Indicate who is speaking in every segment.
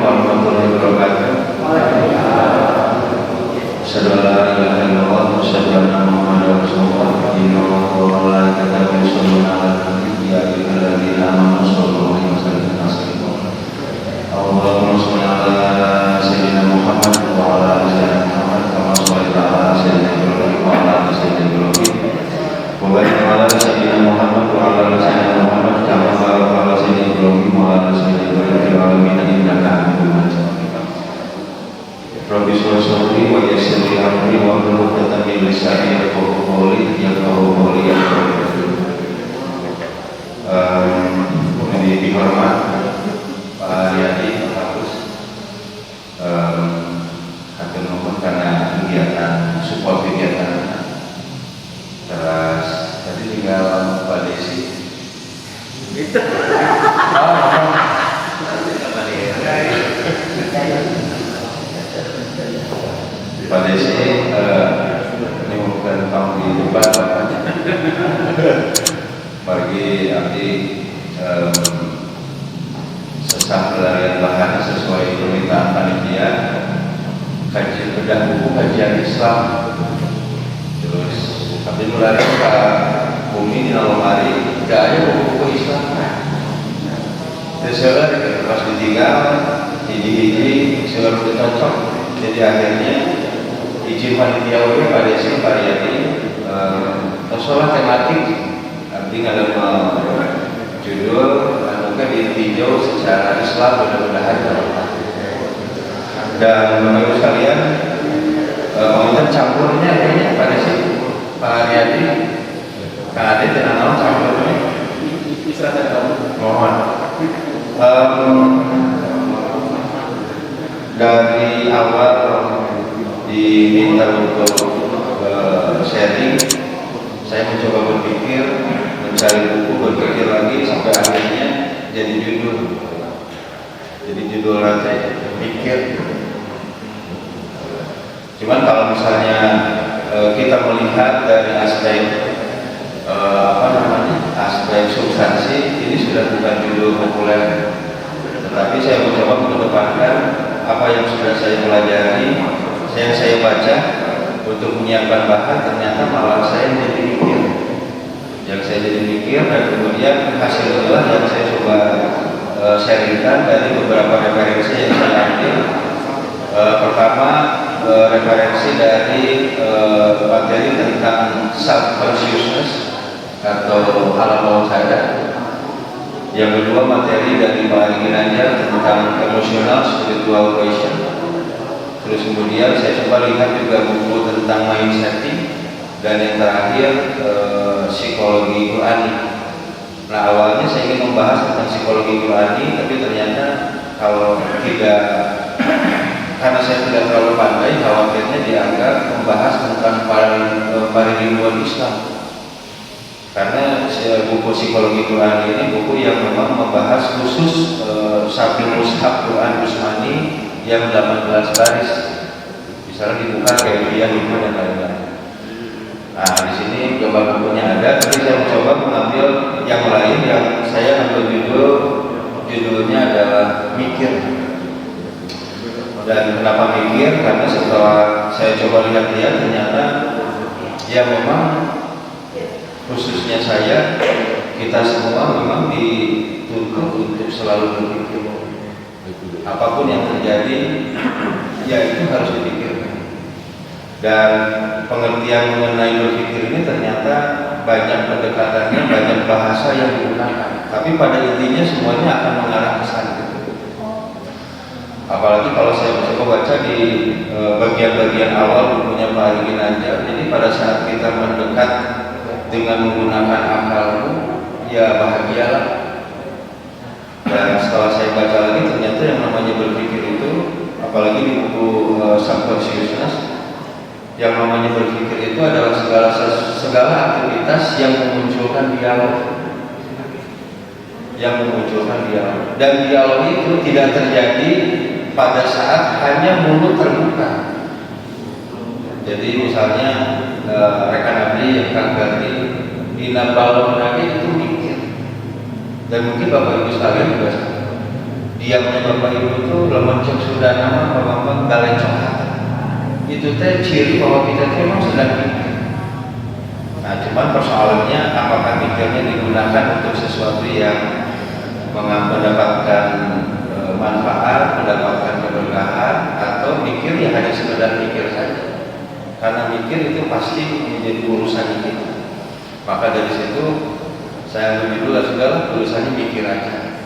Speaker 1: warahmatullahi wabarakatuh. Asyhadu an la ilaha illallah wa asyhadu anna Muhammadar Rasulullah. Inna Allaha wa malaikatahu yusholluna 'alan nabi ya ayyuhalladzina amanu shollu 'alaihi wa sallimu taslima. Allahumma shalli 'ala sayyidina Muhammad wa 'ala ali sayyidina Muhammad kama shallaita 'ala sayyidina Ibrahim wa 'ala ali sayyidina Ibrahim. Wa barik 'ala sayyidina Muhammad wa 'ala ali sayyidina Muhammad kama barakta 'ala sayyidina Ibrahim wa 'ala ali sayyidina Ibrahim fil 'alamin innaka Hamidum Majid. Rabbi sholli wa yassir li amri wa hlul 'uqdatam min lisani yafqahu qawli yafqahu qawli. Yang dihormat Pak Riyadi, Pak Agus, hatur nuhun karena kegiatan support kegiatan. Terus tadi tinggal Pak Desi. Pak Desi ini bukan tahun di depan bagi abdi sesah pelarian bahan sesuai permintaan panitia kajian bedah buku kajian Islam. Terus abdi mulai ke bumi di Nolomari tidak ada buku Islam. Terus pas ditinggal hiji-hiji seluruh cocok. Jadi akhirnya izin panitia WP pada isi variati sholat tematik arti dalam judul maka di video secara Islam mudah-mudahan dan menurut sekalian konten campurnya kayaknya pada si variati ada dengan campurnya mohon dari awal diminta untuk sharing, saya mencoba berpikir, mencari buku, berpikir lagi sampai akhirnya jadi judul. Jadi judul nanti pikir. Cuman kalau misalnya kita melihat dari aspek aspek substansi, ini sudah bukan judul populer. Tetapi saya mencoba mengedepankan apa yang sudah saya pelajari, yang saya baca untuk menyiapkan bahan, ternyata malah saya jadi mikir. Yang saya jadi mikir dan kemudian hasil itulah yang saya coba sharingkan dari beberapa referensi yang saya ambil. Pertama referensi dari materi tentang self-consciousness atau alam bawah sadar. Yang kedua materi dari Pak Ari Ginanjar tentang emotional spiritual question. Terus kemudian saya coba lihat juga buku tentang mindsetting dan yang terakhir psikologi Qurani. Nah awalnya saya ingin membahas tentang psikologi Qurani, tapi ternyata kalau tidak karena saya tidak terlalu pandai, khawatirnya dianggap membahas tentang paradigma Islam. Karena buku psikologi Quran ini buku yang memang membahas khusus samping mushaf Quran Usmani yang 18 baris. Misalnya dibuka kayak dia lima dan lain-lain. Nah di sini gambar bukunya ada, tapi saya mencoba mengambil yang lain yang saya ambil judulnya adalah mikir. Dan kenapa mikir? Karena setelah saya coba lihat-lihat ternyata ya memang khususnya saya, kita semua memang dituntut untuk selalu berpikir. Apapun yang terjadi, ya itu harus dipikirkan. Dan pengertian mengenai berpikir ini ternyata banyak pendekatannya, banyak bahasa yang digunakan. Tapi pada intinya semuanya akan mengarah ke sana. Apalagi kalau saya mencoba baca di bagian-bagian awal bukunya Pak Ari Ginanjar. Jadi pada saat kita mendekat dengan menggunakan akalmu, ya bahagialah. Dan setelah saya baca lagi ternyata yang namanya berpikir itu, apalagi di buku Self-Consciousness, yang namanya berpikir itu adalah segala aktivitas yang memunculkan dialog, dan dialog itu tidak terjadi pada saat hanya mulut terbuka. Jadi misalnya rekan abdi yang Kang Gandhi di balon lagi itu mikir, dan mungkin Bapak Ibu sekalian juga sama. diamnya Bapak Ibu itu lamun cek sudah nama Bapak galecok itu teh ciri bahwa kita itu memang sedang mikir. Nah, cuman persoalannya apakah mikirnya digunakan untuk sesuatu yang mendapatkan manfaat, mendapatkan keberkahan, atau mikir yang hanya sekedar mikir saja. Karena mikir itu pasti menjadi urusan kita. Maka dari situ saya ambil dulu segala urusannya mikir aja.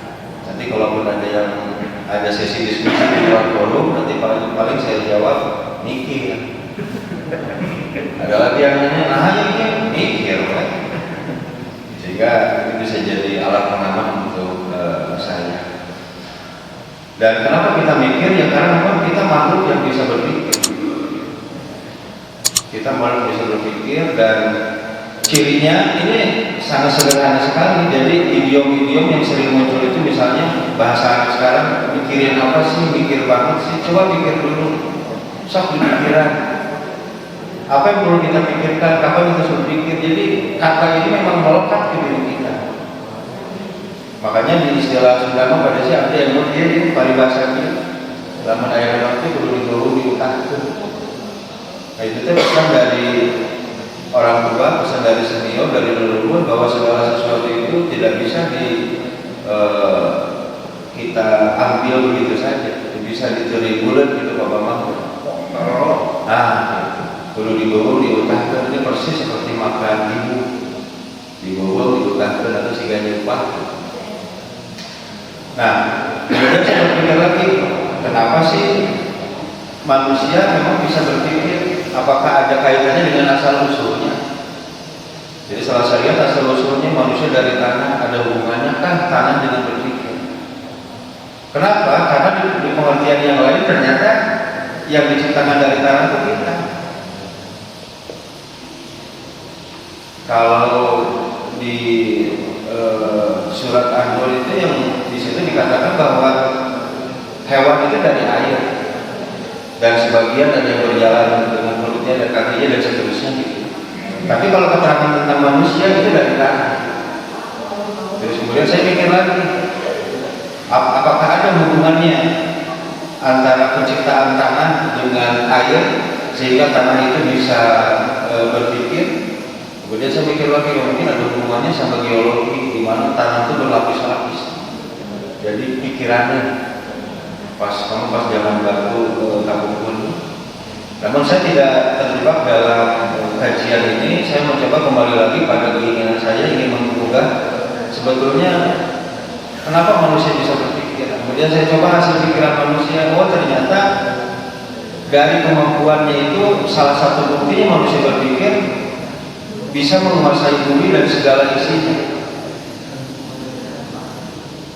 Speaker 1: Nanti kalau ada yang ada sesi diskusi di luar forum, nanti paling saya jawab mikir. Ada lagi yang nanya, nah ya mikir kan? Sehingga itu bisa jadi alat pengaman untuk saya. Dan kenapa kita mikir? Ya karena memang kita makhluk yang bisa berpikir. Kita makhluk bisa berpikir, dan cirinya ini sangat sederhana sekali. Jadi idiom-idiom yang sering muncul itu misalnya bahasa sekarang, mikirin apa sih, mikir banget sih, coba pikir dulu, sok pikiran. Apa yang perlu kita pikirkan, kapan kita suruh pikir. Jadi kata ini memang melekat ke diri kita. Makanya di istilah Sunda pada sih ada yang ngerti paribasanya dalam ayat nanti perlu diguru diutakkan. Nah itu pesan dari orang tua, pesan dari senior, dari leluhur, bahwa segala sesuatu itu tidak bisa kita ambil begitu saja. Bisa dicuri bulat gitu Bapak Mahmud. Nah, perlu digoreng, diutakkan. Ini persis seperti makan ibu, digoreng, diutakkan, atau siganya upah. Nah, kemudian saya berpikir lagi, kenapa sih manusia memang bisa berpikir? Apakah ada kaitannya dengan asal usulnya? Jadi salah saya lihat asal usulnya manusia dari tanah, ada hubungannya kan tanah dengan berpikir? Kenapa? Karena di pengertian yang lain ternyata yang diciptakan dari tanah itu kita. Kalau di surat An-Nur itu yang di situ dikatakan bahwa hewan itu dari air, dan sebagian ada yang berjalan dengan mulutnya dan kakinya dan seterusnya gitu. Tapi kalau keterangan tentang manusia itu dari tanah. Terus kemudian saya pikir lagi, apakah ada hubungannya antara penciptaan tanah dengan air sehingga tanah itu bisa berpikir? Kemudian saya mikir lagi, mungkin ada hubungannya sama geologi, di mana tanah itu berlapis-lapis. Jadi pikirannya pas zaman batu tabung. Namun saya tidak terjebak dalam kajian ini. Saya mencoba kembali lagi pada keinginan saya ingin menggugah sebetulnya kenapa manusia bisa berpikir. Kemudian saya coba hasil pikiran manusia, oh ternyata dari kemampuannya itu salah satu buktinya manusia berpikir bisa menguasai bumi dan segala isinya.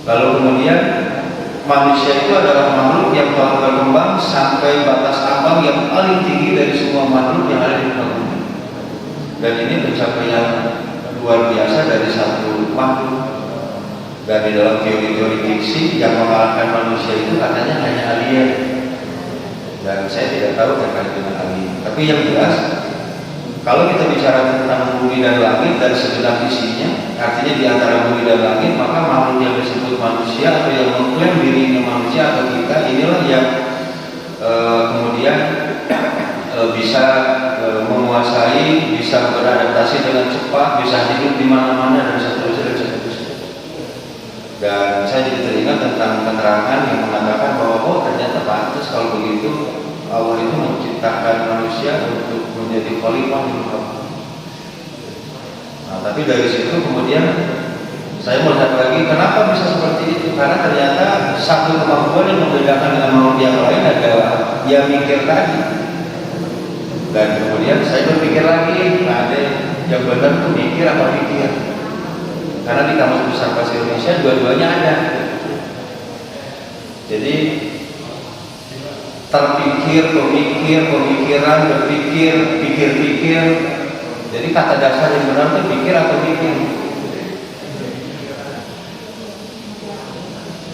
Speaker 1: Lalu kemudian manusia itu adalah makhluk yang telah berkembang sampai batas ambang yang paling tinggi dari semua makhluk yang ada di muka bumi. Dan ini pencapaian luar biasa dari satu makhluk. Dan di dalam teori-teori fiksi yang mengalahkan manusia itu katanya hanya alien. Dan saya tidak tahu terkait dengan alien. Tapi yang jelas, kalau kita bicara tentang bumi dan langit dan segenap isinya, artinya di antara bumi dan langit, maka makhluk yang disebut manusia atau yang mengklaim dirinya manusia atau kita, inilah yang kemudian bisa menguasai, bisa beradaptasi dengan cepat, bisa hidup di mana-mana dan seterusnya dan seterusnya. Dan saya jadi teringat tentang keterangan yang mengatakan bahwa oh ternyata pantas kalau begitu Allah itu menciptakan manusia untuk menjadi khalifah di muka bumi. Nah, tapi dari situ kemudian saya melihat lagi kenapa bisa seperti itu, karena ternyata satu kemampuan yang membedakan dengan makhluk yang lain adalah dia mikir tadi. Dan kemudian saya berpikir lagi, nah, ada yang benar tuh mikir apa pikir? Karena di Kamus Besar Bahasa Indonesia dua-duanya ada. Jadi terpikir, pemikir, pemikiran, berpikir, pikir-pikir. Jadi kata dasar yang benar itu pikir atau pikir.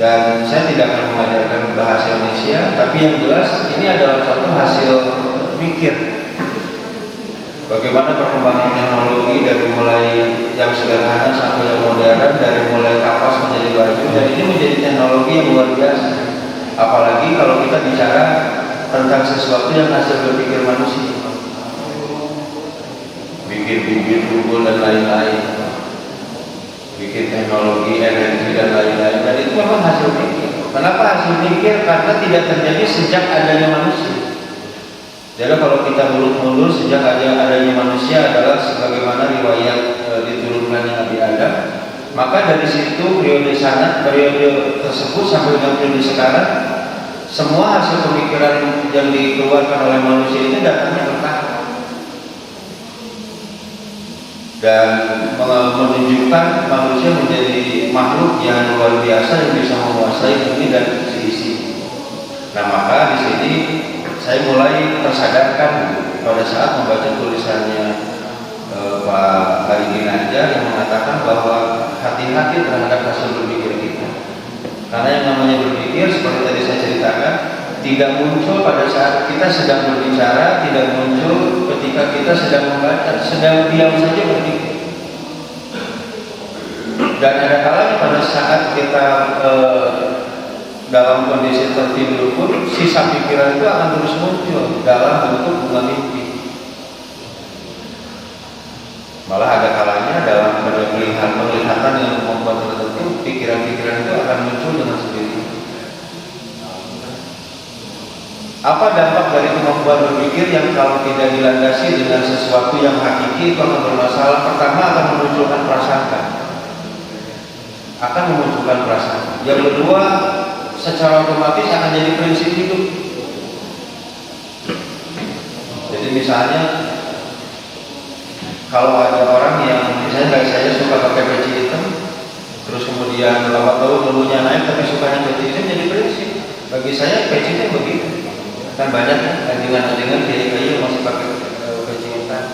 Speaker 1: Dan saya tidak akan mengajarkan bahasa Indonesia, tapi yang jelas ini adalah contoh hasil pikir. bagaimana perkembangan teknologi dari mulai yang sederhana sampai yang modern, dari mulai kapas menjadi baju, dan ini menjadi teknologi yang luar biasa. Apalagi kalau kita bicara tentang sesuatu yang hasil berpikir manusia, bikin bibit unggul dan lain-lain, bikin teknologi, energi dan lain-lain, dan itu memang hasil pikir. Kenapa hasil pikir? Karena tidak terjadi sejak adanya manusia. Jadi kalau kita mundur sejak adanya manusia adalah sebagaimana riwayat diturunkannya Nabi Adam, maka dari situ periode tersebut sampai dengan periode sekarang, semua hasil pemikiran yang dikeluarkan oleh manusia itu datangnya bertahap dan menunjukkan manusia menjadi makhluk yang luar biasa yang bisa menguasai bumi dan seisi. Nah, maka di sini saya mulai tersadarkan pada saat membaca tulisannya Pak Hari Ginanjar yang mengatakan bahwa hati-hati terhadap hasil berpikir kita. Karena yang namanya berpikir seperti tadi saya ceritakan tidak muncul pada saat kita sedang berbicara, tidak muncul ketika kita sedang membaca, sedang diam saja berpikir. Dan ada kalanya pada saat kita dalam kondisi tertidur pun sisa pikiran itu akan terus muncul dalam bentuk bunga mimpi. Malah ada kalanya dalam penglihatan yang membuat tertentu, pikiran-pikiran itu akan muncul dengan sendiri. Apa dampak dari kemampuan berpikir yang kalau tidak dilandasi dengan sesuatu yang hakiki itu akan bermasalah? Pertama, akan memunculkan prasangka. Yang kedua, secara otomatis akan jadi prinsip hidup. Jadi misalnya kalau ada orang yang misalnya kayak saya suka pakai peci hitam, terus kemudian lama tahun dulunya naik tapi sukanya peci hitam, jadi prinsip. Bagi saya peci hitam begitu. Kan banyak anjingan-anjingan kiai masih pakai peci hitam.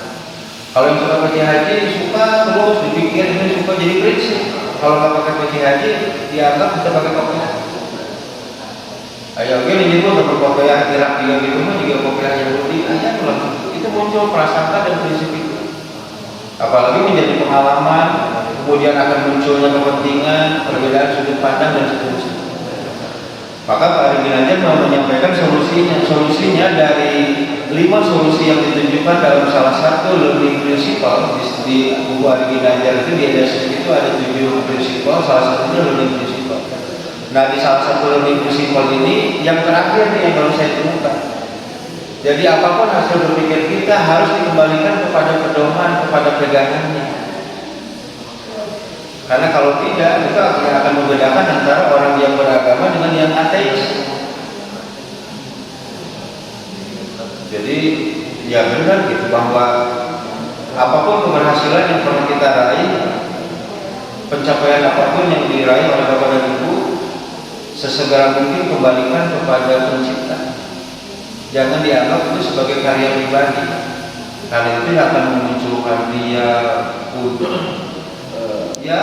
Speaker 1: Kalau yang suka peci haji suka terus dipikir ini suka, jadi prinsip. Kalau nggak pakai peci haji dianggap kita pakai kopiah. Ayo gini juga berkopiah Irak juga gitu mah juga kopiah Yahudi aja pulang. Itu muncul prasangka dan prinsip itu. Apalagi menjadi pengalaman, kemudian akan munculnya kepentingan, perbedaan sudut pandang dan seterusnya. Maka Pak Ari Ginanjar mau menyampaikan solusinya dari 5 solusi yang ditunjukkan dalam salah satu learning principle di buku Ari Ginanjar itu, di edisi itu ada 7 principle, salah satunya learning principle. Nah, di salah satu learning principle ini yang terakhir nih yang baru saya temukan. Jadi apapun hasil berpikir kita harus dikembalikan kepada pedoman, kepada pegangannya. Karena kalau tidak, itu akan membedakan antara orang yang beragama dengan yang ateis. Jadi ya benar gitu bahwa apapun keberhasilan yang pernah kita raih, pencapaian apapun yang diraih oleh Bapak dan Ibu, sesegera mungkin kembalikan kepada pencipta. Jangan dianggap itu sebagai karya pribadi, karena itu akan memunculkan dia ya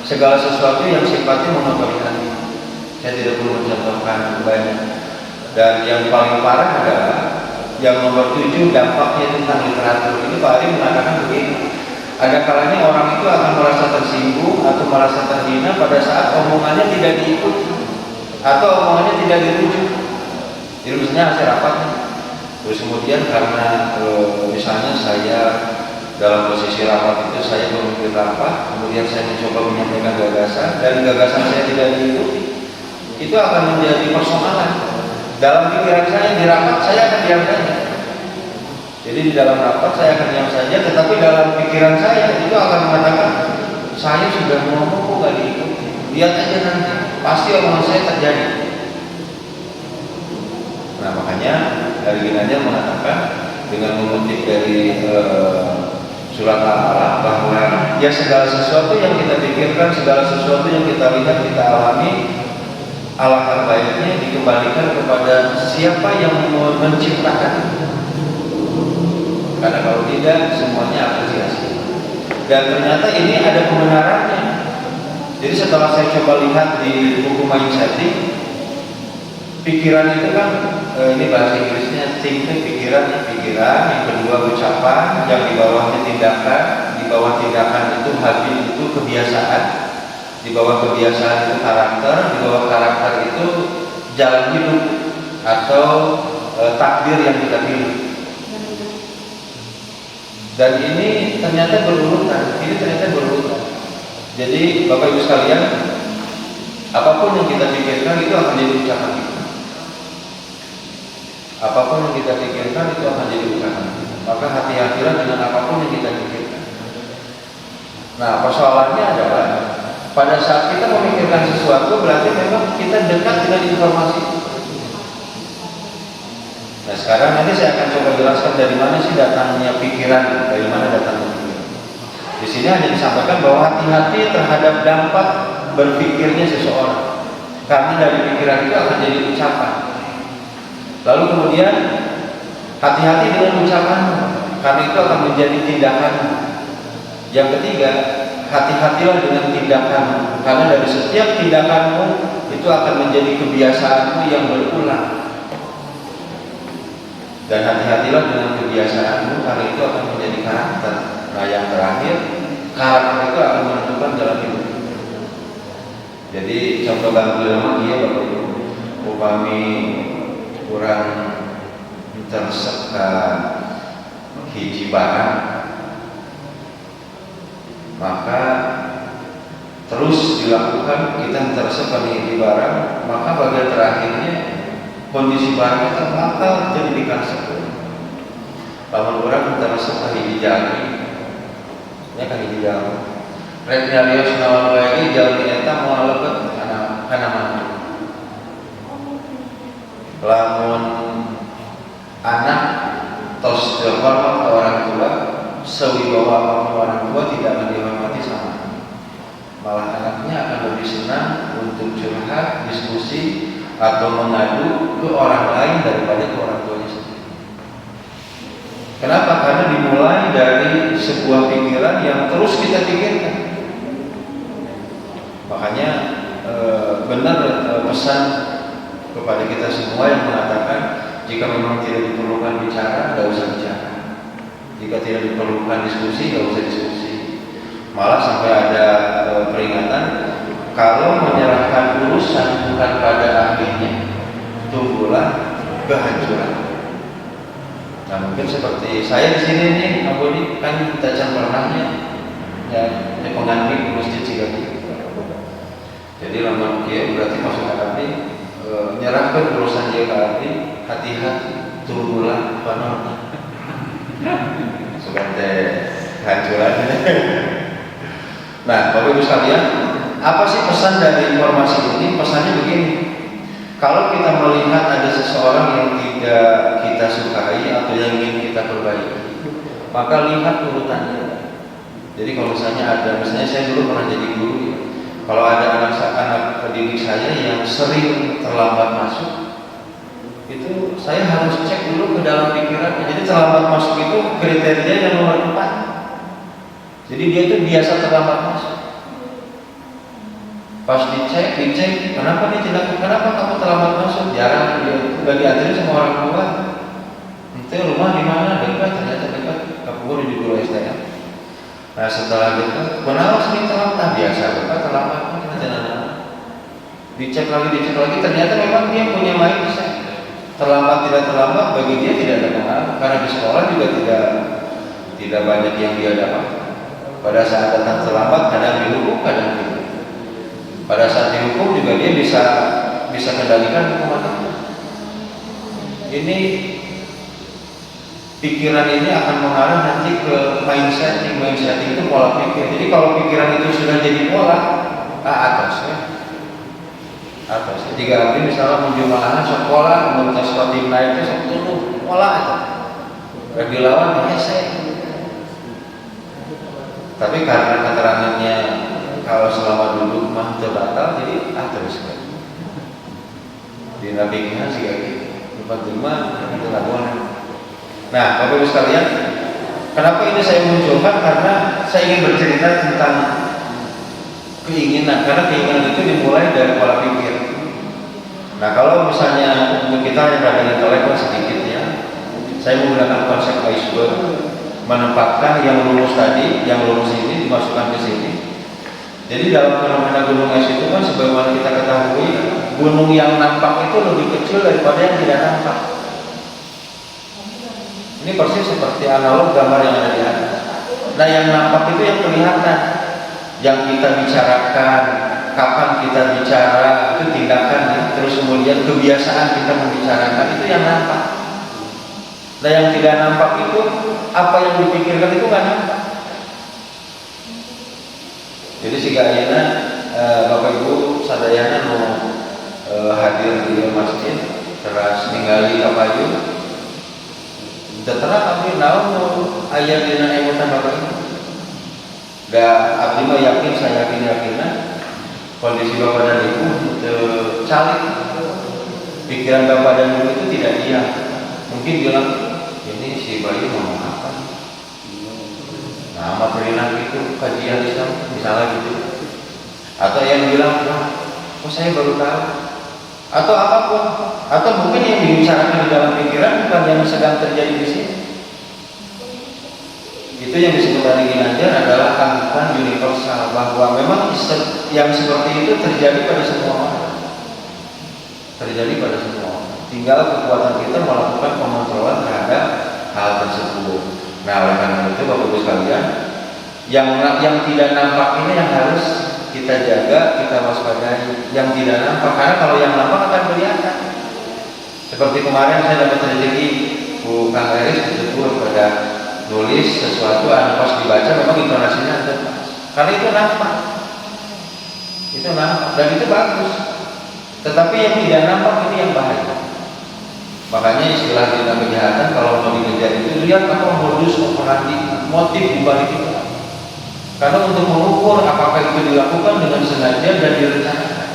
Speaker 1: segala sesuatu yang sifatnya mengotori hati. Saya tidak perlu mencontohkan banyak. Dan yang paling parah adalah yang nomor 7, dampaknya tentang literatur. Ini Pak Ari mengatakan begini, ada kalanya orang itu akan merasa tersinggung atau merasa terhina pada saat omongannya tidak diikuti atau omongannya tidak dirujuk. Jadi misalnya hasil rapatnya, terus kemudian karena misalnya saya dalam posisi rapat itu saya memimpin rapat, kemudian saya mencoba menyampaikan gagasan dan gagasan saya tidak diikuti, itu akan menjadi persoalan. Dalam pikiran saya di rapat saya akan diam saja. Jadi di dalam rapat saya akan diam saja, tetapi dalam pikiran saya itu akan mengatakan saya sudah ngomong kok gak diikuti. Lihat aja nanti, pasti omongan saya terjadi. Nah makanya dari Ginanjar mengatakan dengan mengutip dari surat Al-Alaq bahwa ya segala sesuatu yang kita pikirkan, segala sesuatu yang kita lihat, kita alami, alangkah baiknya dikembalikan kepada siapa yang menciptakan. Karena kalau tidak semuanya akan sia-sia. Dan ternyata ini ada kebenarannya. Jadi setelah saya coba lihat di buku Mindsetting, pikiran itu kan ini bahasa Inggrisnya thinking, pikiran, yang kedua ucapan, yang di bawahnya tindakan, di bawah tindakan itu habit, itu kebiasaan, di bawah kebiasaan itu karakter, di bawah karakter itu jalan hidup atau takdir yang kita pilih. Dan ini ternyata berurutan, Jadi Bapak Ibu sekalian, apapun yang kita pikirkan itu akan jadi ucapan kita. Apapun yang kita pikirkan itu akan jadi ucapan kita. Maka hati-hatilah dengan apapun yang kita pikirkan. Nah, persoalannya adalah pada saat kita memikirkan sesuatu berarti memang kita dekat dengan informasi. Nah, sekarang nanti saya akan coba jelaskan dari mana sih datangnya pikiran, dari mana datangnya pikiran. Di sini hanya disampaikan bahwa hati-hati terhadap dampak berpikirnya seseorang, karena dari pikiran itu akan jadi ucapan. Lalu kemudian hati-hati dengan ucapanmu, karena itu akan menjadi tindakanmu. Yang ketiga, hati-hatilah dengan tindakanmu, karena dari setiap tindakanmu itu akan menjadi kebiasaanmu yang berulang. Dan hati-hatilah dengan kebiasaanmu, karena itu akan menjadi karakter. Nah, yang terakhir, karakter itu akan menentukan jalan hidup. Jadi contoh gambaran dia Bapak Ibu, upami kurang terseka hiji barang, maka terus dilakukan kita terseka hiji barang, maka bagian terakhirnya kondisi barang itu bakal jadi dikasih. Lamun orang terseka hiji jari, ya kan hiji jari. Rek nyarios naon wae ge jalmi eta moal lebet kana mana. Lamun anak tos dihormat orang tua, sewibawa apapun orang tua tidak akan dihormati sama. Malah anaknya akan lebih senang untuk curhat, diskusi atau mengadu ke orang lain daripada ke orang tuanya sendiri. Kenapa? Karena dimulai dari sebuah pikiran yang terus kita pikirkan. Makanya benar pesan kepada kita semua yang mengatakan jika memang tidak diperlukan bicara, tidak usah bicara. Jika tidak diperlukan diskusi, tidak usah diskusi. Malah sampai ada peringatan, kalau menyerahkan urusan bukan pada ahlinya, tunggulah kehancuran. Nah, mungkin seperti saya di sini nih, Pak Budi, kan kita pernahnya ya pengantin masjid Cigati. Jadi lama dia berarti masuk hati, menyerahkan urusan dia ke hati, hati-hati, tunggulah panornya. Sebagai kehancuran. Nah, Bapak Ibu sekalian, apa sih pesan dari informasi ini? Pesannya begini. Kalau kita melihat ada seseorang yang tidak kita sukai atau yang ingin kita perbaiki, maka lihat urutannya. Jadi kalau misalnya saya dulu pernah jadi guru ya. Kalau ada anak pendidik saya yang sering terlambat masuk, itu saya harus cek dulu ke dalam pikirannya. Jadi terlambat masuk itu kriteria yang nomor 4. Jadi dia itu biasa terlambat masuk. Pas dicek, kenapa kamu terlambat masuk? Jarang dia gak diantarin sama orang tua. Itu rumah di mana? Dekat, ternyata dekat. Kapur di guru STM. Nah setelah dekat, kenapa sering terlambat? Biasa dekat terlambat. Dicek lagi, ternyata memang dia punya mindset. Terlambat tidak terlambat bagi dia tidak ada pengaruh. Karena di sekolah juga tidak banyak yang dia dapat. Pada saat datang terlambat, kadang dihukum, kadang tidak. Pada saat dihukum juga dia bisa kendalikan hukuman. Ini pikiran ini akan mengarah nanti ke mindset itu pola pikir. Jadi kalau pikiran itu sudah jadi pola, atasnya. Jika abdi misalnya menjumlahan sekolah, meminta tim naiknya satu pola itu. Bagi lawan hese. Tapi karena keterangannya kalau selama duduk mah terbatal, jadi terus kan. Di Nabi Kihan sih kayak gitu. 45 itu lakukan. Nah, Bapak Ibu sekalian, kenapa ini saya munculkan? Karena saya ingin bercerita tentang keinginan. Karena keinginan itu dimulai dari pola pikir. Nah, kalau misalnya untuk kita yang berada di Saya menggunakan konsep iceberg, menempatkan yang lurus tadi, yang lurus ini dimasukkan ke sini. Jadi dalam fenomena gunung es itu kan sebagaimana kita ketahui, gunung yang nampak itu lebih kecil daripada yang tidak nampak. Ini persis seperti analog gambar yang ada di atas. Nah, yang nampak itu yang kelihatan, yang kita bicarakan, kapan kita bicara, itu tindakan ya. Terus kemudian kebiasaan kita membicarakan, itu yang nampak. Nah, yang tidak nampak itu, apa yang dipikirkan itu nggak nampak. Jadi si Ayeuna Bapak Ibu sadayana mau hadir di masjid, terus ningali ka Payu, terang abdi naon aya dina emutan Bapak Ibu. Da abdi mah yakin, saya yakin kondisi Bapak dan Ibu calik, pikiran Bapak dan Ibu itu tidak diam. Mungkin bilang ini si Bayu ngomong apa? Nah, material itu kajian Islam misalnya gitu. Atau yang bilang, kok saya baru tahu? Atau apapun. Atau mungkin yang dibicarakan di dalam pikiran bukan yang sedang terjadi di sini. Itu yang disebut dari Ginanjar adalah tanggapan universal, bahwa memang yang seperti itu terjadi pada semua orang. Terjadi pada semua orang. Tinggal kekuatan kita melakukan pengontrolan terhadap hal tersebut. Nah, oleh karena itu Bapak Ibu sekalian, yang tidak nampak ini yang harus kita jaga, kita waspadai. Yang tidak nampak, karena kalau yang nampak akan kelihatan. Seperti kemarin saya dapat rezeki Bu Kang Eris ditegur pada nulis sesuatu, pas dibaca memang intonasinya ada pas. Karena itu nampak, dan itu bagus. Tetapi yang tidak nampak ini yang bahaya. Makanya istilah tindak kejahatan kalau mau dikejar itu lihat apa modus operandi, motif dibalik itu. Karena untuk mengukur apakah itu dilakukan dengan sengaja dan direncanakan.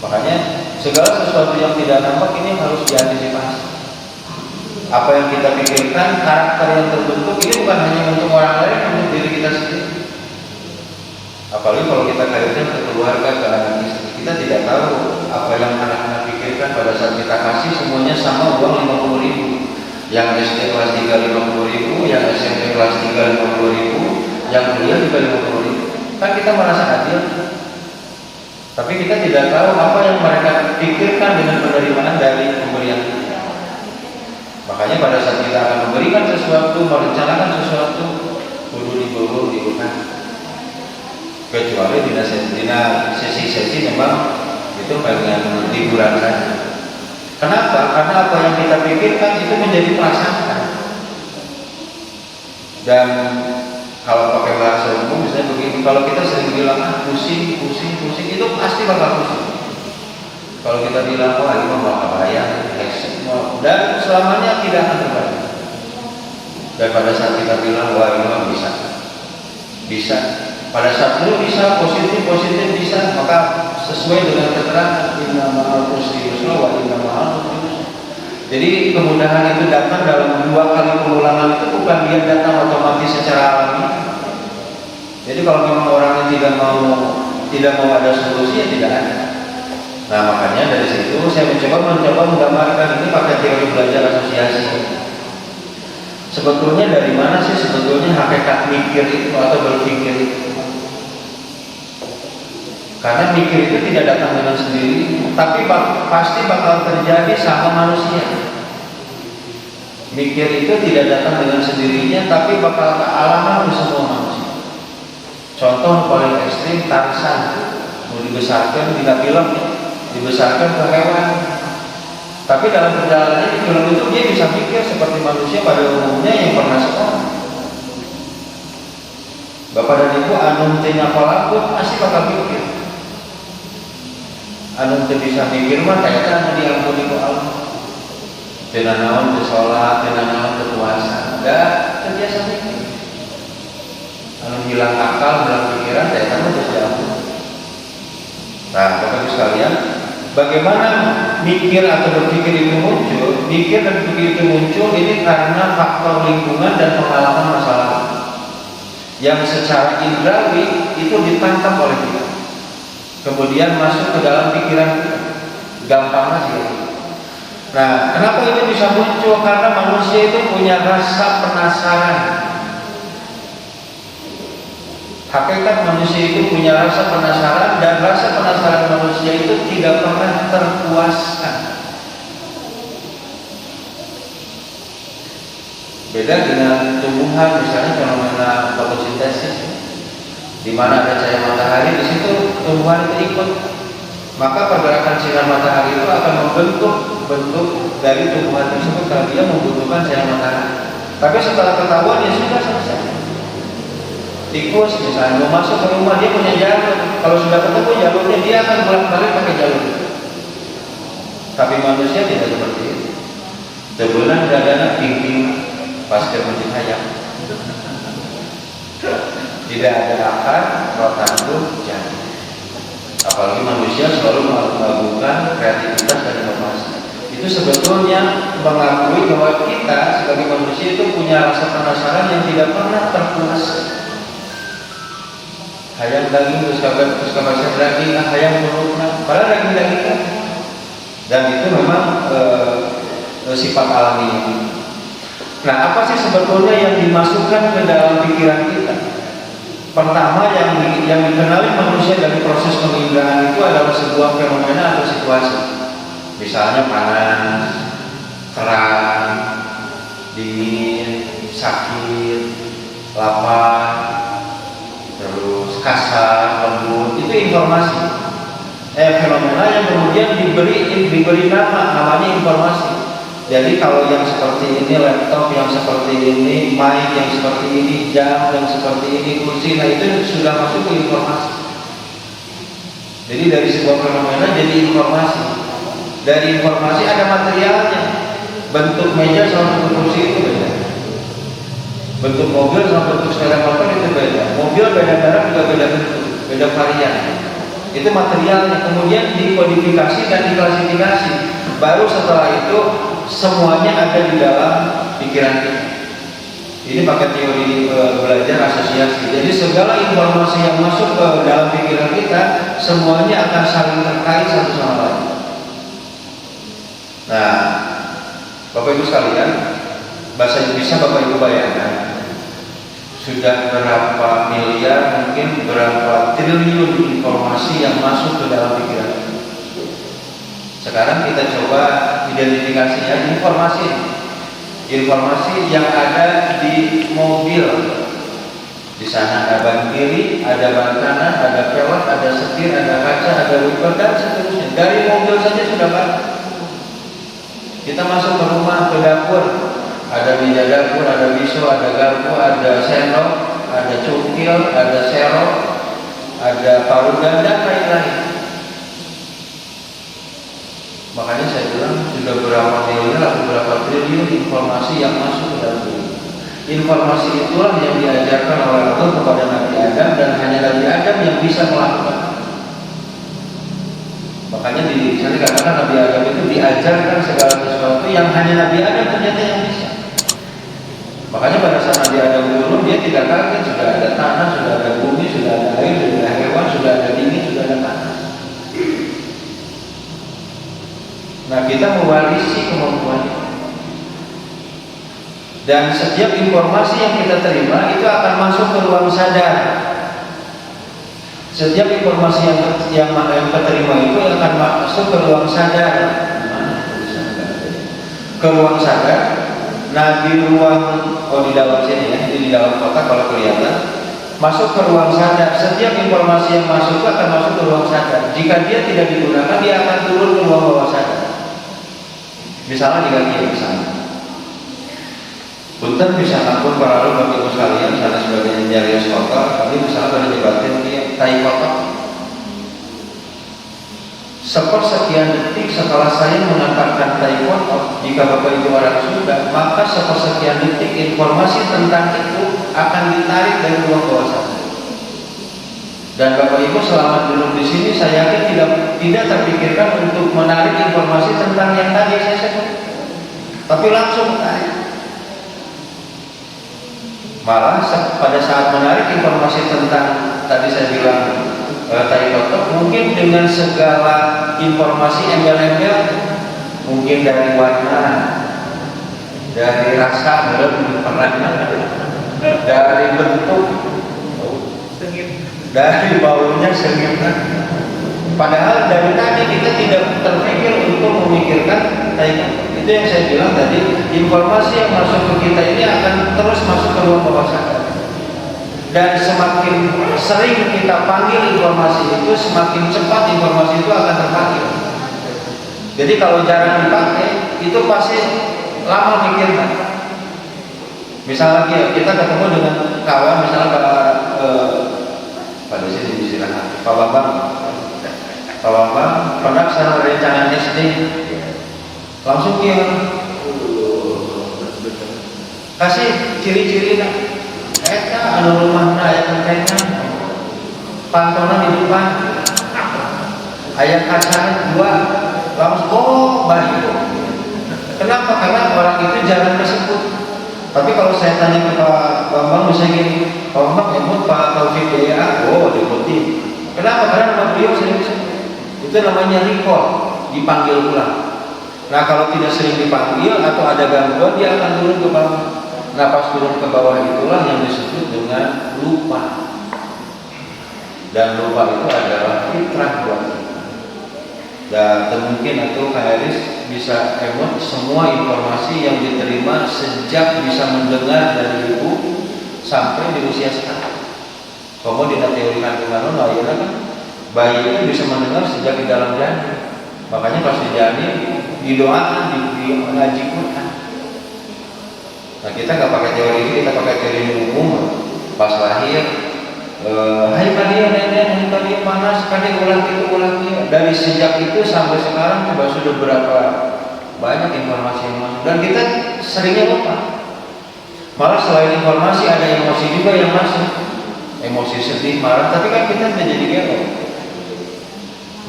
Speaker 1: Makanya segala sesuatu yang tidak nampak ini harus diantisipasi. Apa yang kita pikirkan, karakter yang terbentuk ini bukan hanya untuk orang lain, untuk diri kita sendiri. Apalagi kalau kita kaitkan ke keluarga, ke anak istri, kita tidak tahu apa yang anak-anak pikirkan pada saat kita kasih semuanya sama uang 50.000. Yang SD kelas 3 50.000, yang SMP kelas 3 50.000, yang kuliah juga 50.000. Kan kita merasa adil, tapi kita tidak tahu apa yang mereka pikirkan dengan penerimaan dari pemberian kita. Makanya pada saat kita akan memberikan sesuatu, merencanakan sesuatu, kudu dibuka. Kecuali di sesi-sesi memang itu pengen liburan saja. Kenapa? Karena apa yang kita pikirkan itu menjadi prasangka. Dan kalau pakai bahasa umum misalnya begini, kalau kita sering bilang pusing, itu pasti bakal pusing. Kalau kita bilang wah ini mau kebayang, dan selamanya tidak akan terbayang. Dan pada saat kita bilang wah ini mah bisa. Pada saat itu bisa positif bisa, maka sesuai dengan keterangan inna ma'al usri yusra wa inna ma'al usri yusra. Jadi kemudahan itu datang dalam 2 kali pengulangan, itu bukan dia datang otomatis secara alami. Jadi kalau memang orangnya tidak mau ada solusi, ya tidak ada. Nah, makanya dari situ saya mencoba menggambarkan ini pakai teori belajar asosiasi. Sebetulnya dari mana sih sebetulnya hakikat mikir itu atau berpikir itu? Karena mikir itu tidak datang dengan sendiri, tapi pasti bakal terjadi sama manusia. Mikir itu tidak datang dengan sendirinya, tapi bakal kealaman di semua manusia. Contoh paling ekstrim Tarzan, mau dibesarkan tidak film, dibesarkan ke hewan. Tapi dalam perjalanannya di film itu dia bisa mikir seperti manusia pada umumnya yang pernah sekolah. Bapak dan Ibu anu teu nyapalakeun pasti bakal mikir. Anu teu bisa mikir mah eta anu diampuni ku Allah. Teu naon teu salat, teu naon teu puasa, da teu biasa mikir. Anu hilang akal, hilang pikiran, eta mah teu diampuni. Nah, Bapak Ibu sekalian, bagaimana mikir atau berpikir itu muncul? Mikir dan berpikir itu muncul ini karena faktor lingkungan dan pengalaman masa lalu yang secara indrawi itu ditangkap oleh kita, kemudian masuk ke dalam pikiran kita. Gampang aja. Nah, kenapa itu bisa muncul? Karena manusia itu punya rasa penasaran. Hakikat manusia itu punya rasa penasaran, dan rasa penasaran manusia itu tidak pernah terpuaskan. Beda dengan tumbuhan, misalnya fenomena fotosintesis, di mana ada cahaya matahari, di situ tumbuhan itu ikut. Maka pergerakan sinar matahari itu akan membentuk bentuk dari tumbuhan tersebut karena dia membutuhkan cahaya matahari. Tapi setelah ketahuan ya sudah selesai. Tikus misalnya mau masuk ke rumah, dia punya jalur. Kalau sudah ketemu jalurnya, dia akan bolak-balik pakai jalur. Tapi manusia tidak seperti itu. Sebulan dadana ping-ping pasca mencit hayam. Tidak ada akar, rotandu, jadi. Apalagi manusia selalu melakukan kreativitas dan inovasi. Itu sebetulnya mengakui bahwa kita sebagai manusia itu punya rasa penasaran yang tidak pernah terpuaskan. Hayang daging terus kabar daging, hayang mulutna, padahal daging kan. Dan itu memang sifat alami. Nah, apa sih sebetulnya yang dimasukkan ke dalam pikiran kita? Pertama yang dikenali manusia dari proses penginderaan itu adalah sebuah fenomena atau situasi. Misalnya panas, terang, dingin, sakit, lapar, terus kasar, lembut, itu informasi. Fenomena yang kemudian diberi namanya informasi. Jadi kalau yang seperti ini laptop, yang seperti ini mic, yang seperti ini jam, yang seperti ini kursi, nah itu sudah masuk ke informasi. Jadi dari sebuah fenomena jadi informasi. Dari informasi ada materialnya. Bentuk meja sama bentuk kursi itu beda. Bentuk mobil sama bentuk sepeda motor itu beda. Mobil beda merek juga beda bentuk, beda varian. Itu materialnya, kemudian dikodifikasi dan diklasifikasi. Baru setelah itu semuanya ada di dalam pikiran kita. Ini pakai teori belajar asosiasi. Jadi segala informasi yang masuk ke dalam pikiran kita semuanya akan saling terkait satu sama lain. Nah, Bapak Ibu sekalian, bahasa Indonesia Bapak Ibu bayangkan sudah berapa miliar, mungkin berapa triliun informasi yang masuk ke dalam pikiran kita. Sekarang kita coba identifikasinya informasi yang ada di mobil. Di sana ada ban kiri, ada ban kanan, ada pelek, ada setir, ada kaca, ada wiper dan seterusnya. Dari mobil saja sudah banyak. Kita masuk ke rumah, ke dapur, ada meja dapur, ada pisau, ada garpu, ada sendok, ada cukil, ada serok, ada parugan dan lain-lain. Makanya saya bilang sudah berapa miliar atau berapa triliun informasi yang masuk ke dalam diri. Informasi itulah yang diajarkan oleh Allah kepada Nabi Adam, dan hanya Nabi Adam yang bisa melakukan. Makanya di sana dikatakan Nabi Adam itu diajarkan segala sesuatu yang hanya Nabi Adam ternyata yang bisa. Makanya pada saat Nabi Adam turun, dia tidak kaget, sudah ada tanah, sudah ada bumi, sudah ada air, sudah ada hewan, sudah ada dingin, sudah ada panas. Nah, kita mewarisi kemampuan itu. Dan setiap informasi yang kita terima itu akan masuk ke ruang sadar. Setiap informasi yang kita terima itu akan masuk ke ruang sadar. Ke ruang sadar. Nah, di ruang, di dalam sini ya, di dalam kotak kalau kelihatan, masuk ke ruang sadar. Setiap informasi yang masuk akan masuk ke ruang sadar. Jika dia tidak digunakan, dia akan turun ke ruang bawah sadar. Misalnya diganti misalnya. Punten bisa ampun para lalu Bapak Ibu sekalian, sana sebagai jari kotor, kami misalnya pada debatin dia tai kotor. Sepersekian detik setelah saya mengatakan tai kotor, jika Bapak Ibu orang sudah, maka sepersekian detik informasi tentang itu akan ditarik dari ruang bawah sadar. Dan Bapak Ibu selama duduk di sini, saya yakin tidak terpikirkan untuk menarik informasi tentang yang tadi saya sebut, tapi langsung tarik. Malah pada saat menarik informasi tentang tadi saya bilang tai kotok, mungkin dengan segala informasi embel-embel, mungkin dari warna, dari rasa, belum pernah, dari bentuk, dari baunya sengit. Padahal dari tadi kita tidak terpikir untuk memikirkan kayak itu yang saya bilang tadi, informasi yang masuk ke kita ini akan terus masuk ke ruang bawah sadar. Dan semakin sering kita panggil informasi itu, semakin cepat informasi itu akan terpanggil. Jadi kalau jarang dipakai, itu pasti lama mikirnya. Misalnya kita ketemu dengan kawan, misalnya pada sini istirahat, Pak Bambang pernah saya rencana SD, langsung dia kasih ciri-ciri nak. Anu rumah ayat kentena, pantona di depan, ayat kaca 2, langsung baik. Kenapa? Karena orang itu jarang disebut. Tapi kalau saya tanya ke Pak Bambang, misalnya gini, Pak Bambang nyebut Pak Taufik ya, oh diikuti. Kenapa? Karena nama beliau sering disebut. Itu namanya recall, dipanggil ulang. Nah kalau tidak sering dipanggil atau ada gangguan, dia akan turun ke bawah. Nah pas turun ke bawah itulah yang disebut dengan lupa. Dan lupa itu adalah fitrah buat kita. Dan mungkin atau Kairis bisa emot semua informasi yang diterima sejak bisa mendengar dari ibu sampai di usia sekarang. Kamu tidak teori kandungan lah ya kan? Bayi itu bisa mendengar sejak di dalam janin. Makanya pas di janin didoakan, ngaji Quran. Nah kita nggak pakai teori ini, kita pakai teori umum. Pas lahir, hai kalian nenek, hai kalian panas, kalian ulang itu. Dari sejak itu sampai sekarang coba sudah berapa banyak informasi yang masuk. Dan kita seringnya lupa. Malah selain informasi ada emosi juga yang masuk. Emosi sedih, marah, tapi kan kita menjadi gelo.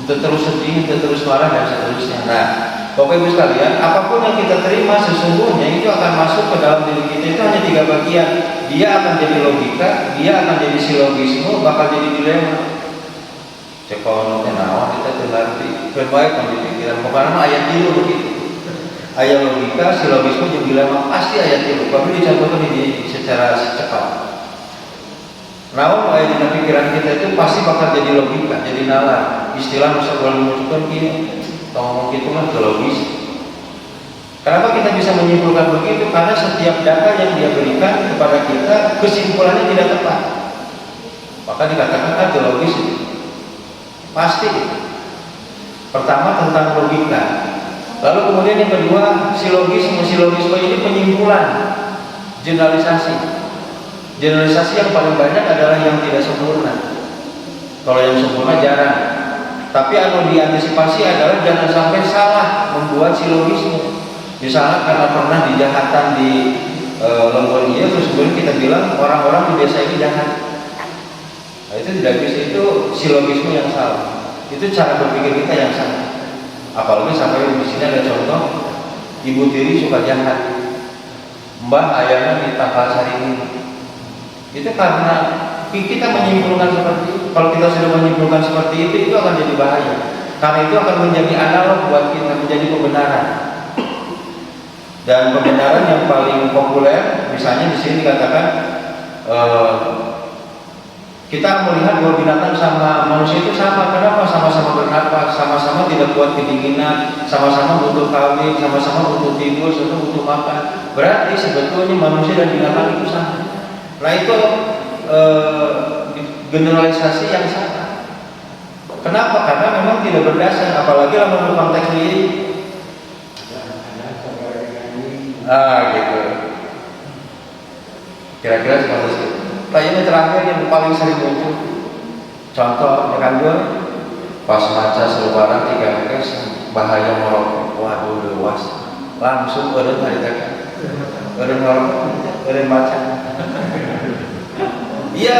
Speaker 1: Untuk terus sedih, untuk terus marah dan seterusnya. Nah, Bapak Ibu sekalian, apapun yang kita terima sesungguhnya itu akan masuk ke dalam diri kita. Itu hanya 3 bagian. Dia akan jadi logika, dia akan jadi silogisme, bakal jadi dilema. Cekono tenawan kita tengarti, berbaik di pikiran. Pokoknya ayat dulu begitu. Ayat logika, silogisme, juga dilema pasti ayat dulu. Tapi dicontohkan ini secara cepat. Namun ayat di pikiran kita itu pasti bakal jadi logika, jadi nalar. Istilah masa boleh menunjukkan gini. Ngomong gitu kan logis. Kenapa kita bisa menyimpulkan begitu? Karena setiap data yang dia berikan kepada kita kesimpulannya tidak tepat. Maka dikatakan ada logis. Pasti. Pertama tentang logika. Lalu kemudian yang kedua silogisme ini penyimpulan, generalisasi. Generalisasi yang paling banyak adalah yang tidak sempurna. Kalau yang sempurna jarang. Tapi anu diantisipasi adalah jangan sampai salah membuat silogisme. Misalnya karena pernah dijahatan di Lombok iya, terus kemudian kita bilang orang-orang di desa ini jahat. Nah, itu tidak bisa, itu silogisme yang salah. Itu cara berpikir kita yang salah. Apalagi sampai di sini ada contoh ibu tiri suka jahat, mbah ayahnya ditangkal sari ini. Itu karena kita menyimpulkan seperti itu. Kalau kita sudah menyimpulkan seperti itu akan jadi bahaya. Karena itu akan menjadi analog buat kita, menjadi kebenaran. Dan kebenaran yang paling populer, misalnya di sini dikatakan kita melihat bahwa binatang sama manusia itu sama. Kenapa? Sama-sama bernapas, sama-sama tidak kuat kedinginan, sama-sama butuh kawin, sama-sama butuh tidur, sama butuh makan. Berarti sebetulnya manusia dan binatang itu sama. Nah itu generalisasi yang salah. Kenapa? Karena memang tidak berdasar, apalagi dalam konteks ini. Gitu. Kira-kira seperti itu. Ini terakhir yang paling sering muncul. Contoh, kan pas maca selebaran 3 kes bahaya merokok. Waduh, luas. Langsung eureun haritakan. Eureun merokok, eureun maca. Iya,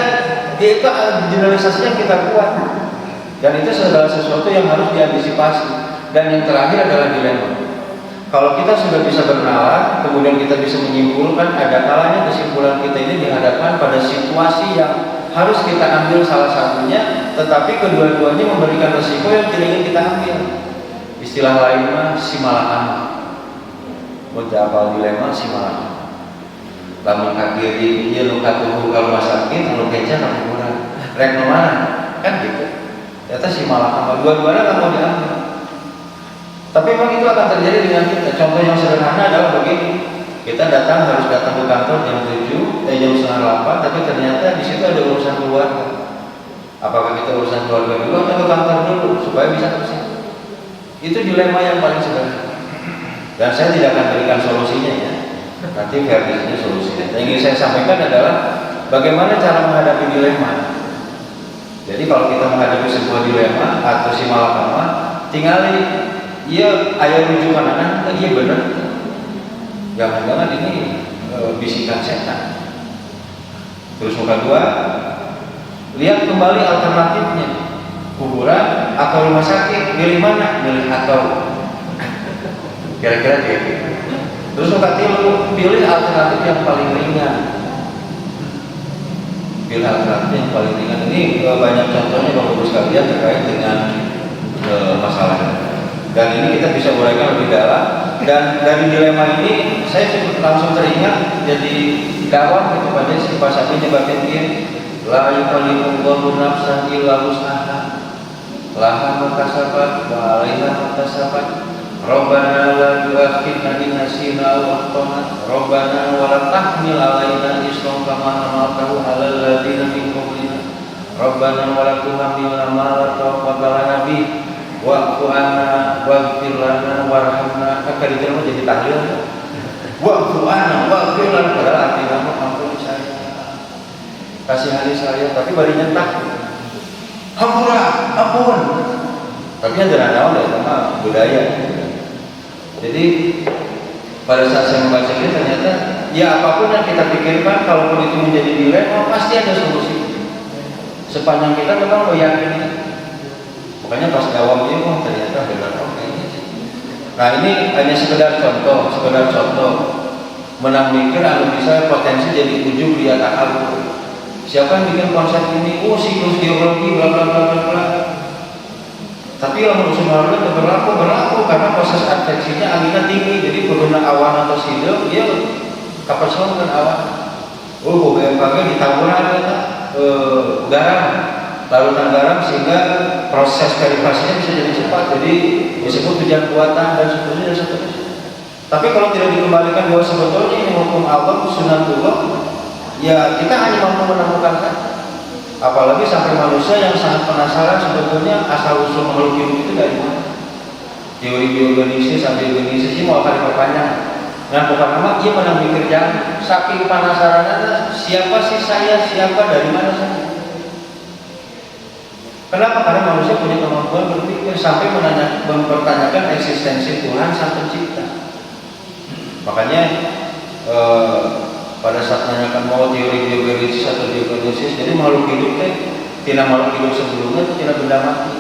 Speaker 1: itu generalisasinya kita kuat. Dan itu adalah sesuatu yang harus diantisipasi. Dan yang terakhir adalah dilema. Kalau kita sudah bisa bernalar, kemudian kita bisa menyimpulkan, ada kalanya kesimpulan kita ini dihadapkan pada situasi yang harus kita ambil salah satunya, tetapi kedua-duanya memberikan resiko yang tidak ingin kita ambil.
Speaker 2: istilah lain mah simalakama. Beberapa dilema simalakama. Lamun ka kiri ieu nu katuhu ka rumah sakit, anu keca ka kuburan. Rek nu mana? Kan gitu. Ternyata simalakama dua-duanya kan mau diambil. Tapi memang itu akan terjadi dengan kita. Contoh yang sederhana adalah begini. Kita harus datang ke kantor jam 7, jam setengah 8, tapi ternyata di situ ada urusan keluarga. Apakah kita urusan keluarga dulu atau ke kantor dulu supaya bisa ke sini? Itu dilema yang paling sederhana. Dan saya tidak akan berikan solusinya ya. Nanti versi solusinya. Yang ingin saya sampaikan adalah bagaimana cara menghadapi dilema. Jadi kalau kita menghadapi sebuah dilema atau simalakama, tinggal iya ayat rujukan anak, iya benar. Jangan-jangan ini bisikan setan. Terus yang kedua, lihat kembali alternatifnya, kuburan atau rumah sakit, pilih mana? Pilih atau kira-kira gitu. Terus yang ketiga, pilih alternatif yang paling ringan. Pilih alternatif yang paling ringan. Ini banyak contohnya Bapak Ibu sekalian terkait dengan masalah ini. Dan ini kita bisa uraikan lebih dalam. Dan dari dilema ini saya langsung teringat jadi kawan kepada si pasabi nyebatin dia la yukallimullahu nafsan illa wus'aha laha ma kasabat wa 'alaiha ma kasabat rabbana la tu'akhidna in nasina aw akhtana rabbana wa la tahmil 'alaina isran kama hamaltahu 'alal ladzina min qablina rabbana wa la tuhammilna ma la taqata lana bih wa'fu 'anna waghfir lana warhamna. Kan diterima jadi tahlil. Wa'fu 'anna waghfir lana, padahal artinya ampuni saya, kasihani saya, tapi bari nyentak. Hampura, ampun. Tapi ada naon ya sama budaya. Jadi pada saat saya membaca ini ternyata ya apapun yang kita pikirkan kalaupun itu menjadi dilema pasti ada solusi. Sepanjang kita memang meyakini. Makanya pas awam ini ternyata benar ini. Nah ini hanya sekedar contoh menang mikir anu bisa potensi jadi ujung dia takal. Siapa yang bikin konsep ini? Oh siklus geologi bla bla bla bla. Tapi yang menurut semua itu berlaku karena proses adveksinya anginnya tinggi, jadi berguna awan atau sidil dia kapal selam dengan awan. Oh BMKG ditaburan garam larutan garam sehingga proses derivasinya bisa jadi cepat, jadi disebut hujan buatan dan seterusnya. Tapi kalau tidak dikembalikan bahwa sebetulnya ini hukum Allah, sunatullah, ya kita hanya mampu menemukan saja. Apalagi sampai manusia yang sangat penasaran sebetulnya asal usul makhluk hidup itu dari mana. Teori biogenesis, abiogenesis ini mau akan diperpanjang. Nah bukan nama ia pernah mikir jangan saking penasarannya siapa sih saya, siapa dari mana saya. Kenapa? Karena manusia punya kemampuan berpikir sampai mempertanyakan eksistensi Tuhan Sang Pencipta. Makanya pada saat menanyakan mau teori biogenesis atau biogenesis, jadi makhluk hidup tidak makhluk hidup sebelumnya itu tidak benda mati.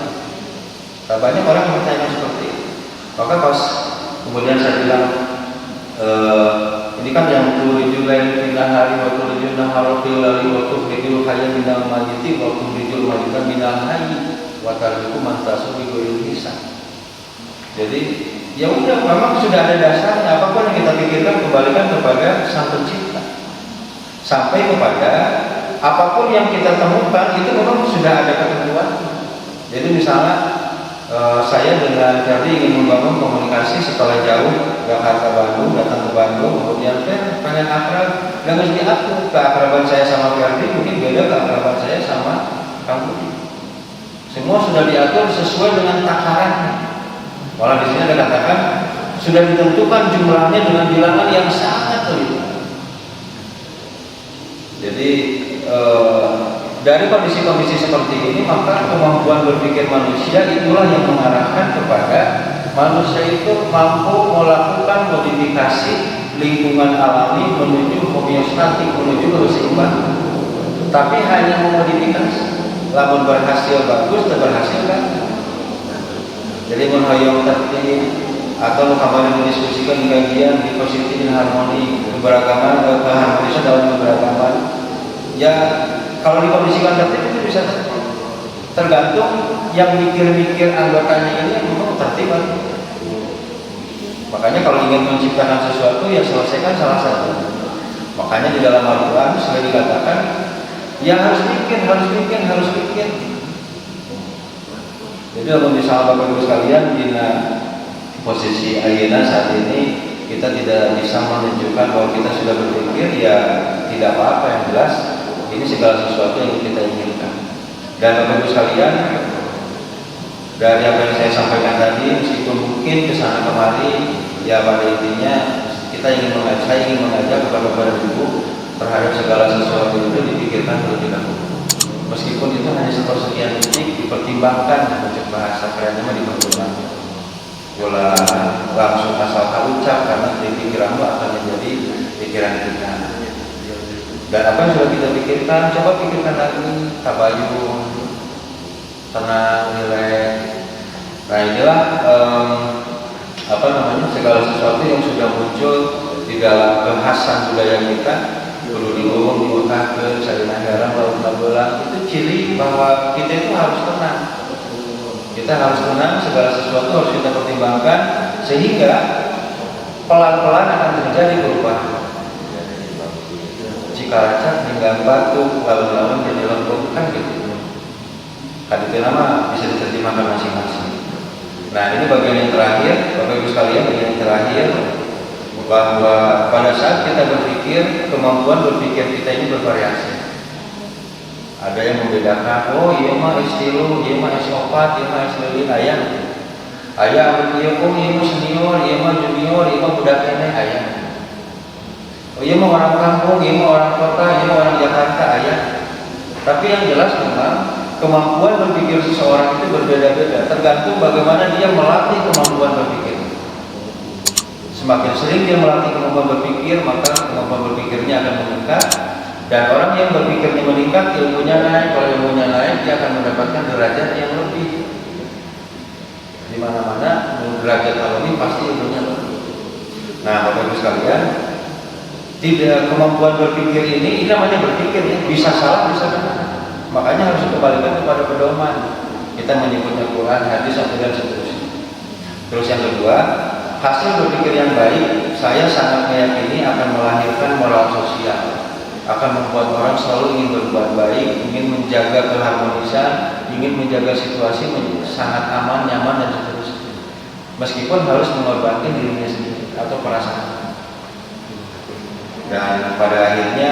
Speaker 2: Nah, banyak orang yang bertanya seperti itu. Maka pas kemudian saya bilang ini kan yang tujuh lain pindah hari waktu tujuh naharofil lari waktu tujuh hayat bintang majiti waktu tujuh majikan bintang hayi wakar itu mantasu digoreng bisa. Jadi ya udah memang sudah ada dasarnya, apapun yang kita pikirkan kembalikan kepada Sang Pencipta. Sampai kepada apapun yang kita temukan itu memang sudah ada ketentuan. Jadi misalnya saya dengan Ferdi ingin membangun komunikasi setelah jauh Jakarta Bandung, datang ke Bandung, kemudian pengen akrab, nggak mesti aku keakraban saya sama Ferdi mungkin beda keakraban saya sama Kang Budi. Semua sudah diatur sesuai dengan takarannya. Malah di sini ada katakan sudah ditentukan jumlahnya dengan bilangan yang sangat teliti. Jadi dari kondisi-kondisi seperti ini maka kemampuan berpikir manusia itulah yang mengarahkan kepada manusia itu mampu melakukan modifikasi lingkungan alami menuju homeostatik, menuju keseimbangan. Tapi hanya memodifikasi, lamun berhasil bagus, tidak berhasil kan. Jadi menhoyong tertib atau kemarin mendiskusikan kajian di positif dan harmoni keberagaman keharmonisan dalam keberagaman. Ya kalau dikondisikan tertib itu bisa tergantung yang mikir-mikir anggotanya ini memang tertib akibat. Makanya kalau ingin menciptakan sesuatu ya selesaikan salah satu. Makanya di dalam Al-Quran sudah dikatakan ya harus bikin. Jadi kalau misalnya Bapak Ibu sekalian di posisi ayeuna saat ini kita tidak bisa menunjukkan bahwa kita sudah berpikir, ya tidak apa-apa, yang jelas ini segala sesuatu yang kita inginkan. Dan Bapak Ibu sekalian, dari apa yang saya sampaikan tadi, meskipun mungkin kesana kemari, ya pada intinya saya ingin mengajak kepada Bapak Ibu terhadap segala sesuatu itu dipikirkan terlebih dahulu. Meskipun itu hanya sepersekian detik, dipertimbangkan, untuk bahasa kerennya mah dipertimbangkan. Bola langsung asal ucap, karena di pikiranmu akan menjadi pikiran kita. Dan apa yang sudah kita pikirkan, coba pikirkan lagi, tabayun, tenang, rileks. Nah inilah segala sesuatu yang sudah muncul di dalam kekhasan budaya kita. Kudu diomong, diutahkeun, sarina garang, laut nabelang, itu ciri bahwa kita itu harus tenang. Kita harus tenang, segala sesuatu harus kita pertimbangkan, sehingga pelan-pelan akan terjadi perubahan. Jika racak hingga batuk, lalu-lalu jadi lembut, kan gitu. Kan itu nama bisa diterjemahkan masing-masing. Nah ini bagian yang terakhir, Bapak Ibu sekalian, bagian yang terakhir, bahwa pada saat kita berpikir, kemampuan berpikir kita ini bervariasi. Ada yang membedakan, oh iya mah S3, iya mah S4, iya mah S5, ayah iya mah senior, iya mah junior, iya mah budak kene, ayah. Oh iya mah orang kampung, iya mah orang kota, iya mah orang Jakarta, ayah. Tapi yang jelas memang kemampuan berpikir seseorang itu berbeda-beda, tergantung bagaimana dia melatih kemampuan berpikir. Semakin sering dia melatih kemampuan berpikir, maka kemampuan berpikirnya akan meningkat. Dan orang yang berpikirnya meningkat, ilmunya naik. Kalau ilmunya naik, dia akan mendapatkan derajat yang lebih. Di mana-mana derajat lebih pasti ilmunya lebih. Nah, Bapak Ibu sekalian, tidak, kemampuan berpikir ini namanya berpikir ya, bisa salah, bisa benar. Makanya harus dikembalikan kepada pedoman. Kita menyebutnya Quran, hadis, dan seterusnya. Terus yang kedua, hasil berpikir yang baik, saya sangat meyakini akan melahirkan moral sosial, akan membuat orang selalu ingin berbuat baik, ingin menjaga keharmonisan, ingin menjaga situasi sangat aman, nyaman, dan seterusnya. Meskipun harus mengorbankan dirinya sendiri atau perasaan. Dan pada akhirnya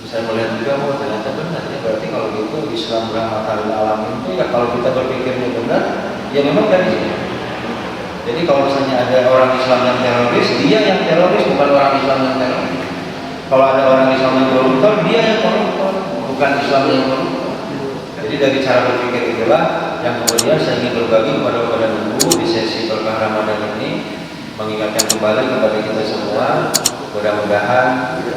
Speaker 2: saya melihat juga, oh ternyata benar ya, berarti kalau gitu Islam rahmatan lil alamin itu ya, kalau kita berpikirnya benar, ya memang dari sini. Jadi kalau misalnya ada orang Islam yang teroris, dia yang teroris, bukan orang Islam yang teroris. Kalau ada orang Islam yang koruptor, dia yang koruptor, bukan Islam yang koruptor. Jadi dari cara berpikir itulah yang kemudian saya ingin berbagi kepada Ibu di sesi berkah Ramadan ini, mengingatkan kembali kepada kita semua. Mudah-mudahan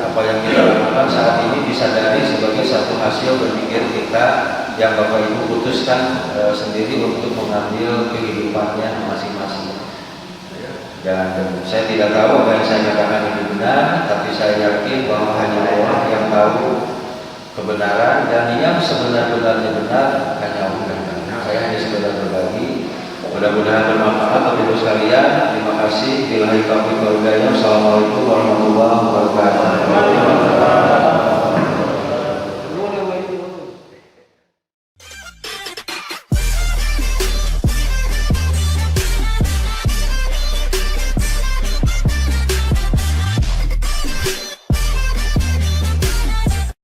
Speaker 2: apa yang kita lakukan saat ini disadari sebagai satu hasil berpikir kita yang Bapak Ibu putuskan sendiri untuk mengambil kehidupannya masing-masing. Dan saya tidak tahu apa yang saya katakan ini benar, tapi saya yakin bahwa hanya Allah yang tahu kebenaran, dan yang sebenar-benarnya benar hanya Allah. Saya hanya sekedar berbagi. Mudah-mudahan bermanfaat Bapak Ibu sekalian. Terima kasih. Billahi taufiq wal hidayah. Assalamualaikum warahmatullahi wabarakatuh.